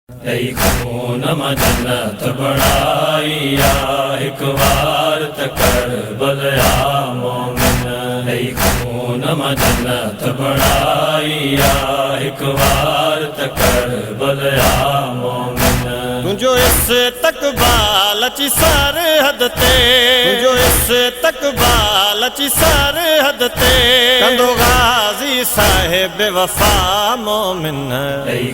खून जन्नत बणाई एक बार तकर बलया मोमिन खून जन्नत बणाई एक बार तकर बलया मोमिन तुझो इस तकबाल ची सरहद ते तुझो इस तकबाल ची सरहद ते कंदो गाजी साहिब वफा मोमिन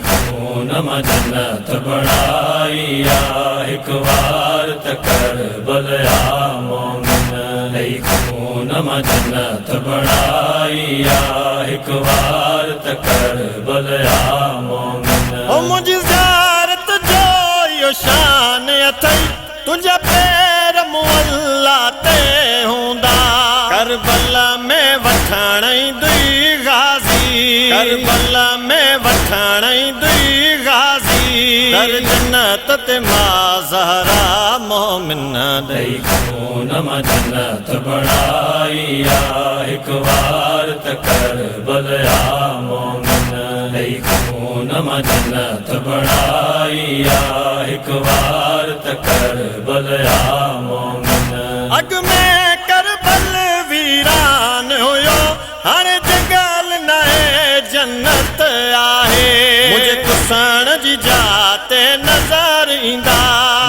खून जन्नत बणाई एक बार तकर बलया मोमिन खून जन्नत बणाई एक बार तकर बलया मोमिन ओ मुझी ज़ियारत जो यो शान अथई तुझा पैर मुअल्ला ते हूंदा करबला में वठण दुई गाज़ी करबला में वठण दुई गाज़ी दर जन्नत ते माज़हरा मोमिन खून जन्नत बणाई एक बार तकर बलया मोमिन खून जन्नत बणाई एक बार तकर बलया मोमिन अग में करबल वीरान हुयो हर जगल नए जन्नत आहे मुझे कुसण जी जाते नजर ईंदा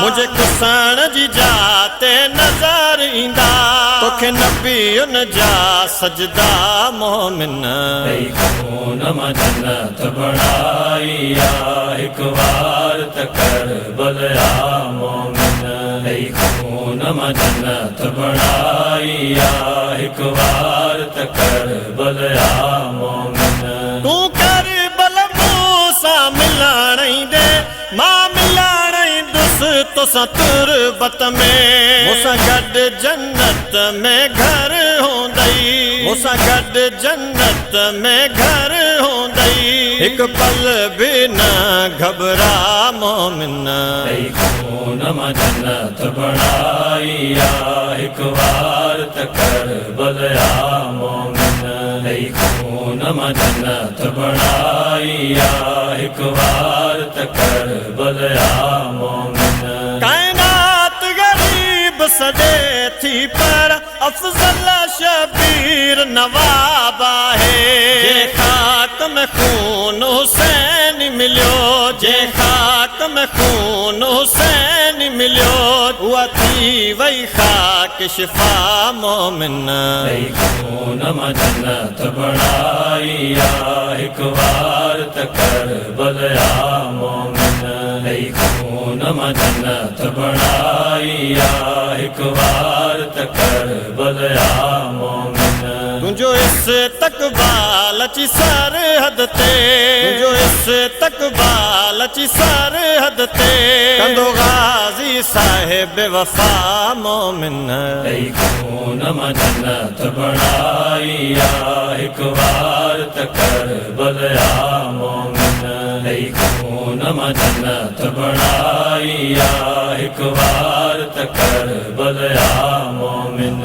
मुझे कुसण जी जाते नजर ईंदा तोखे नबीयुन जा सजदा मोमिन खून जन्नत बणाई एक बार तकर बलया मोमिन खून जन्नत बणाई एक बार तकर बलया मोमिन तू कर बल मूसा मिलण दे मां मिलण दुस तोसां तुरबत में मूसां गॾु जन्नत में घर हूंदई मूसां गॾु जन्नत में घर हूंदई हिकु पल बि न घबरा मोमिन खून जन्नत बणाई एक बार तकर बलया मोमिन खून जन्नत बणाई एक बार तकर बलया मोमिन कायनात गरीब सदे थी पर अफजल शबीर नवाब है जे खाक में खून हुसैन मिलियो जे खाक में खून हुसैन मिलियो हुआ थी वही खाक शिफा मोमिन खून जन्नत बणाई एक बार तकर बलया मोमिन खून जन्नत बणाई एक बार तकर बलया मोमिन तुझो इस तकबाल ची सरहद ते तुझो इस तकबाल ची सरहद ते कंदो गाजी साहिब वफा मोमिन खून जन्नत बणाई एक बार तकर बलया मोमिन खून जन्नत बणाई एक बार तकर बलया मोमिन।